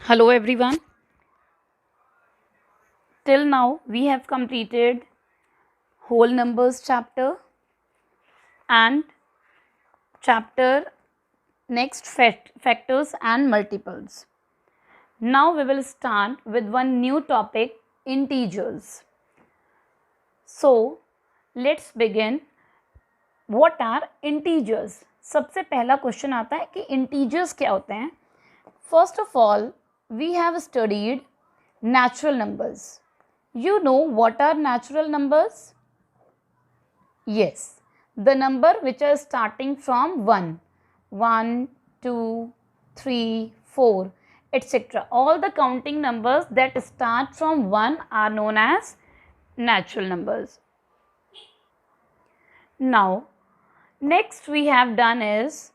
Hello everyone. Till now we have completed whole numbers chapter and chapter next factors and multiples. Now we will start with one new topic, integers. So let's begin. What are integers? सबसे पहला question आता है कि integers क्या होते हैं. First of all, we have studied natural numbers. You know what are natural numbers? Yes, the number which are starting from 1, 2, 3, 4, etc. All the counting numbers that start from 1 are known as natural numbers. Now, next we have done is,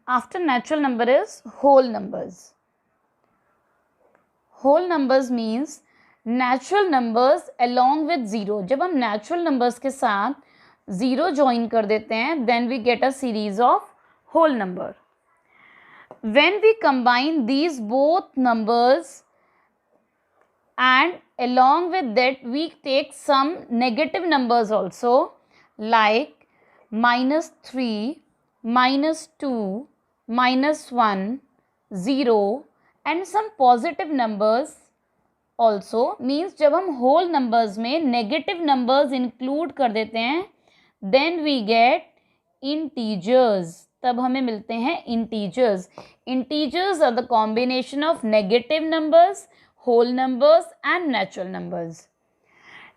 after natural number is whole numbers. Whole numbers means natural numbers along with zero. जब हम natural numbers के साथ zero join कर देते हैं, then we get a series of whole number. When we combine these both numbers and along with that we take some negative numbers also, like -3, -2, -1, 0 and some positive numbers also, means जब हम whole numbers में negative numbers include कर देते हैं, then we get integers. तब हमें मिलते हैं integers. Integers are the combination of negative numbers, whole numbers and natural numbers.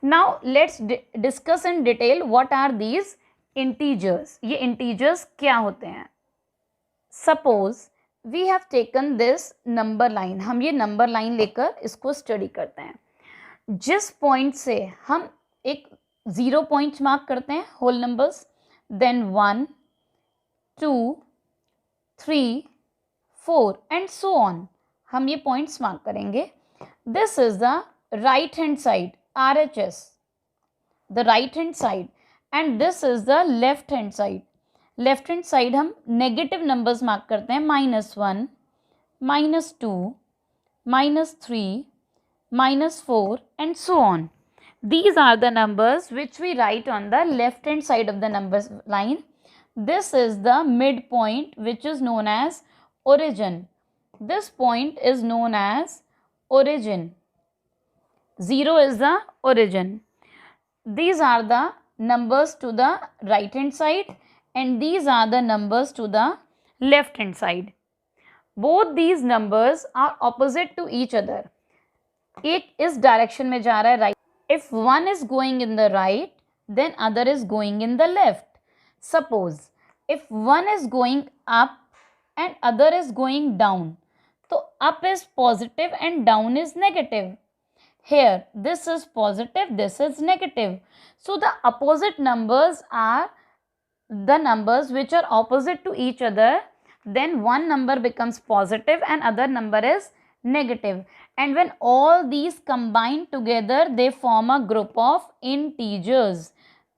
Now let's discuss in detail what are these integers. ये integers क्या होते हैं? Suppose we have taken this number line. हम ये number line लेकर इसको study करते हैं. जिस point से हम एक 0 point mark करते हैं whole numbers, then 1, 2, 3, 4 and so on. हम ये points mark करेंगे. This is the right hand side, RHS, the right hand side, and this is the left hand side. Left hand side हम negative numbers mark करते हैं, -1, -2, -3, -4 and so on. These are the numbers which we write on the left hand side of the numbers line. This is the midpoint which is known as origin. This point is known as origin. 0 is the origin. These are the numbers to the right hand side and these are the numbers to the left hand side. Both these numbers are opposite to each other. एक इस direction में जा रहा है right. If one is going in the right, then other is going in the left. Suppose if one is going up and other is going down, so up is positive and down is negative. Here this is positive, this is negative. So the opposite numbers are the numbers which are opposite to each other, then one number becomes positive and other number is negative, and when all these combine together they form a group of integers.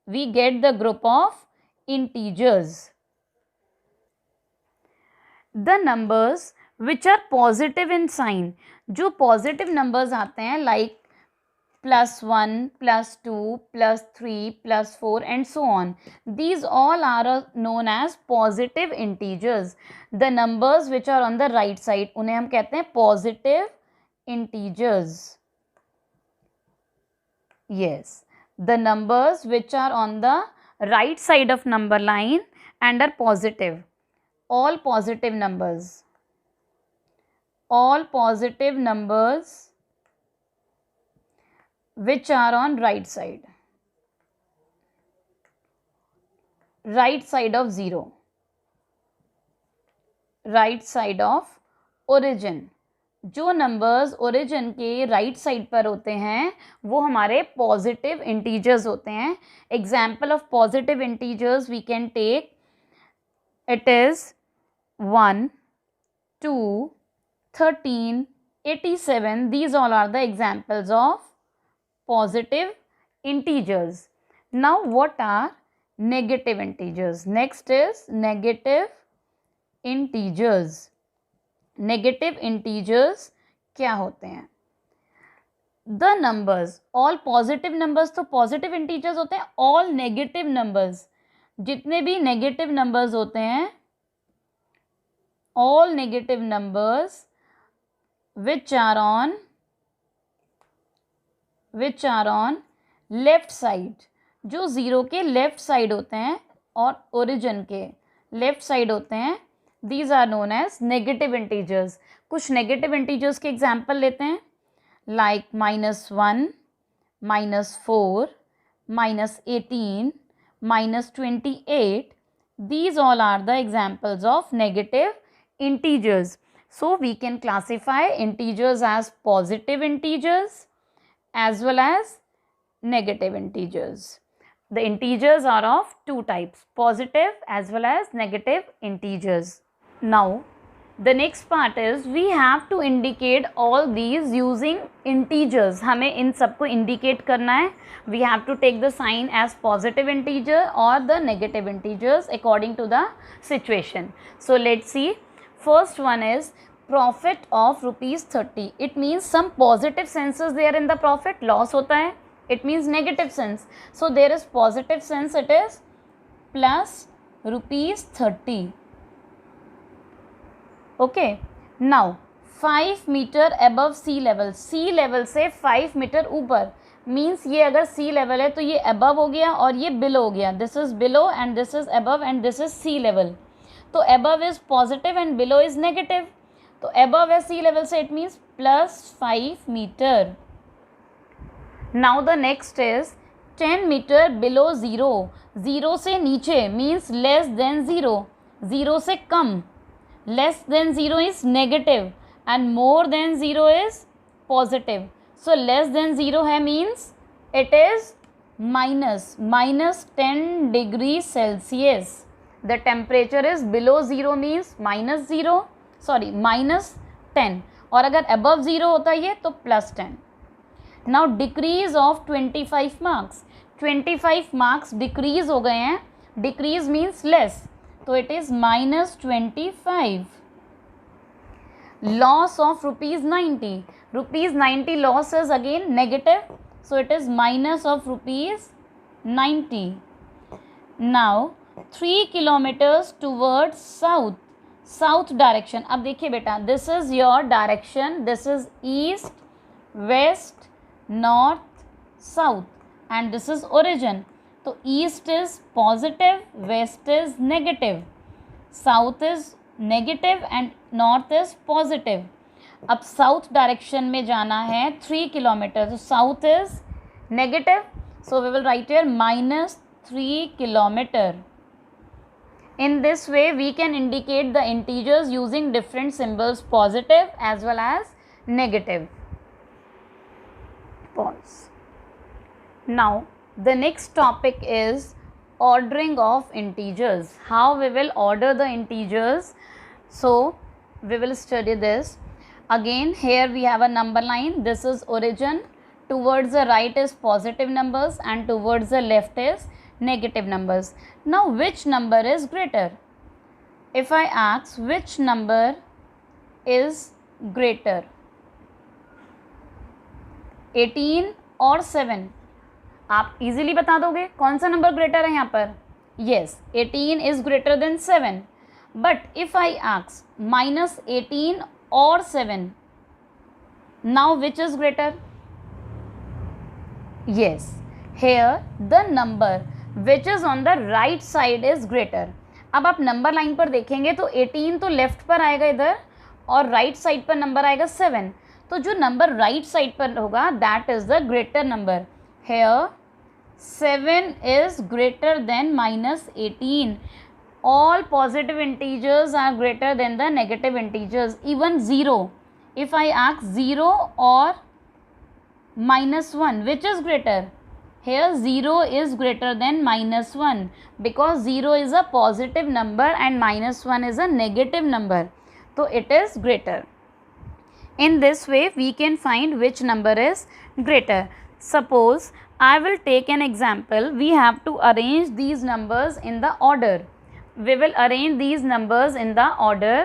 We get the group of integers. The numbers which are positive in sign, जो positive numbers आते हैं like +1, +2, +3, +4 and so on. These all are known as positive integers. The numbers which are on the right side, उन्हें हम कहते हैं positive integers. Yes, the numbers which are on the right side of number line and are positive. All positive numbers. All positive numbers which are on right side of 0, right side of origin. जो numbers origin के right side पर होते हैं वो हमारे positive integers होते हैं. Example of positive integers we can take, it is 1, 2, 13, 87. These all are the examples of positive integers. Now what are negative integers? Next is negative integers. Negative integers क्या होते हैं? The numbers, all positive numbers तो positive integers होते हैं, all negative numbers, जितने भी negative numbers होते हैं, all negative numbers which are on left side, जो ज़ीरो के लेफ्ट साइड होते हैं और ओरिजिन के लेफ्ट साइड होते हैं, these are known as negative integers. कुछ नेगेटिव इंटीजर्स के एग्जाम्पल लेते हैं, like -1, -4, -18, -28. These all are the examples of negative integers. So we can classify integers as positive integers as well as negative integers. The integers are of two types, positive as well as negative integers. Now the next part is we have to indicate all these using integers. हमें इन सबको indicate करना है. We have to take the sign as positive integer or the negative integers according to the situation. So let's see. First one is profit of ₹30. It means some positive senses there in the profit. Loss होता है, it means negative sense. So there is positive sense, it is plus ₹30. Okay. Now 5 meter above sea level. Sea level से 5 meter ऊपर means ये अगर sea level है तो ये above हो गया और ये below हो गया. This is below and this is above and this is sea level. तो above is positive and below is negative. तो above है sea level से it means plus 5 meter. Now the next is 10 meter below zero. Zero से नीचे means less than zero. Zero से कम. Less than zero is negative and more than zero is positive. So less than zero है means it is -10 degrees Celsius. The temperature is below zero means -10 और अगर above zero होता है ये तो +10. Now decrease of 25 marks. 25 marks decrease हो गए हैं. Decrease means less. तो it is -25. Loss of ₹90. ₹90 loss is again negative. So it is minus of ₹90. Now 3 kilometers towards south. South direction. अब देखिए बेटा, this is your direction. This is east, west, north, south and this is origin. तो east is positive, west is negative, south is negative and north is positive. अब south direction में जाना है 3 kilometre, तो south is negative, so we will write here -3 kilometer. In this way we can indicate the integers using different symbols, positive as well as negative. Pause. Now the next topic is ordering of integers. How we will order the integers. So we will study this. Again here we have a number line. This is origin. Towards the right is positive numbers and towards the left is negative numbers. Now which number is greater? If I ask which number is greater, 18 और 7, आप easily बता दोगे कौन सा number greater है यहाँ पर? Yes, 18 is greater than 7. But if I ask -18 और 7, now which is greater? Yes, here the number which is on the right side is greater. अब आप नंबर लाइन पर देखेंगे तो 18 तो लेफ्ट पर आएगा इधर और राइट साइड पर नंबर आएगा 7. तो जो नंबर राइट साइड पर होगा that is the greater number. Here 7 is greater than -18. All positive integers are greater than the negative integers, even 0. If I ask 0 or -1, which is greater? Here 0 is greater than -1 because 0 is a positive number and -1 is a negative number. So it is greater. In this way we can find which number is greater. Suppose I will take an example. We have to arrange these numbers in the order. We will arrange these numbers in the order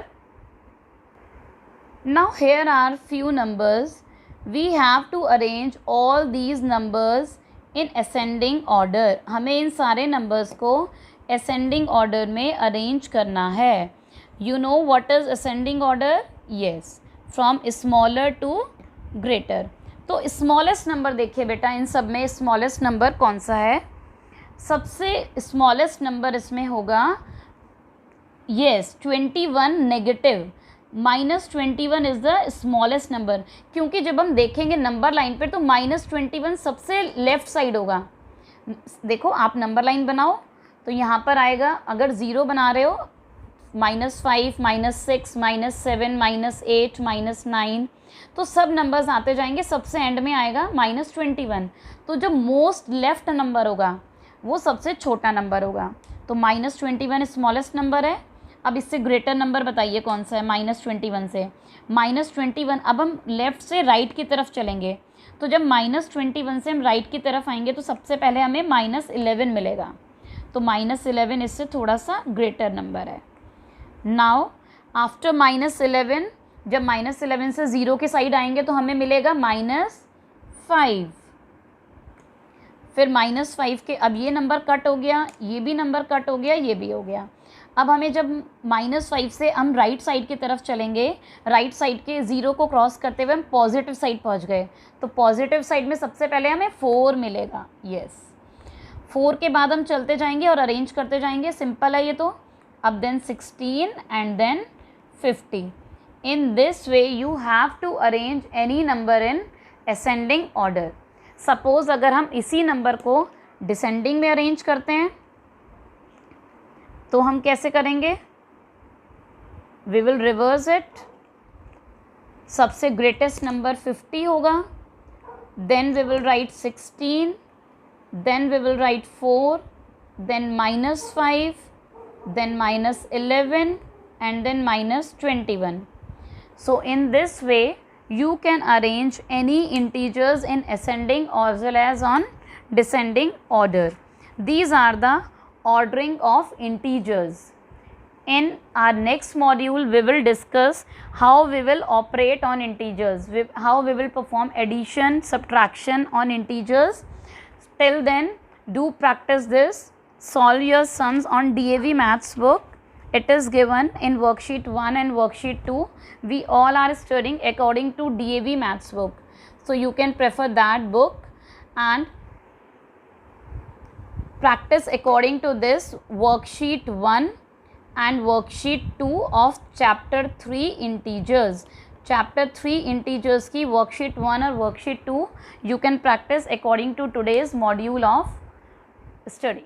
Now here are few numbers. We have to arrange all these numbers in ascending order. हमें इन सारे numbers को ascending order में arrange करना है. You know what is ascending order? Yes, from smaller to greater. तो smallest number देखिए बेटा, इन सब में smallest number कौन सा है? सबसे smallest number इसमें होगा yes 21 negative. -21 is the smallest number, क्योंकि जब हम देखेंगे नंबर लाइन पर तो -21 सबसे लेफ़्ट साइड होगा. देखो आप नंबर लाइन बनाओ तो यहाँ पर आएगा, अगर ज़ीरो बना रहे हो -5 -6 -7 -8 -9, तो सब नंबर्स आते जाएंगे, सबसे एंड में आएगा -21. तो जो मोस्ट लेफ्ट नंबर होगा वो सबसे छोटा नंबर होगा. तो -21 स्मॉलेस्ट नंबर है. अब इससे ग्रेटर नंबर बताइए कौन सा है -21 से. -21, अब हम लेफ़्ट से राइट की तरफ चलेंगे, तो जब -21 से हम राइट की तरफ आएंगे तो सबसे पहले हमें -11 मिलेगा. तो -11 इससे थोड़ा सा ग्रेटर नंबर है. नाउ आफ्टर -11, जब -11 से ज़ीरो के साइड आएंगे तो हमें मिलेगा -5. फिर -5 के, अब ये नंबर कट हो गया, ये भी नंबर कट हो गया, ये भी हो गया. अब हमें जब -5 से हम राइट साइड की तरफ चलेंगे, राइट साइड के ज़ीरो को क्रॉस करते हुए हम पॉजिटिव साइड पहुंच गए, तो पॉजिटिव साइड में सबसे पहले हमें 4 मिलेगा. यस, 4 के बाद हम चलते जाएंगे और अरेंज करते जाएंगे. सिंपल है ये तो. अब then 16 and then 50. In this way you have to arrange any number in ascending order. Suppose अगर हम इसी नंबर को डिसेंडिंग में अरेंज करते हैं तो हम कैसे करेंगे? We will reverse it. सबसे ग्रेटेस्ट नंबर 50 होगा, then we will write 16, then we will write 4, then -5, then -11 and then -21. So in this way you can arrange any integers in ascending as well as on descending order. These are the ordering of integers. In our next module we will discuss how we will operate on integers, how we will perform addition, subtraction on integers. Till then, do practice this. Solve your sums on DAV Maths book. It is given in worksheet 1 and worksheet 2. We all are studying according to DAV Maths book. So you can prefer that book and practice according to this worksheet 1 and worksheet 2 of chapter 3 integers. Chapter 3 integers की worksheet 1 और worksheet 2 you can practice according to today's module of study.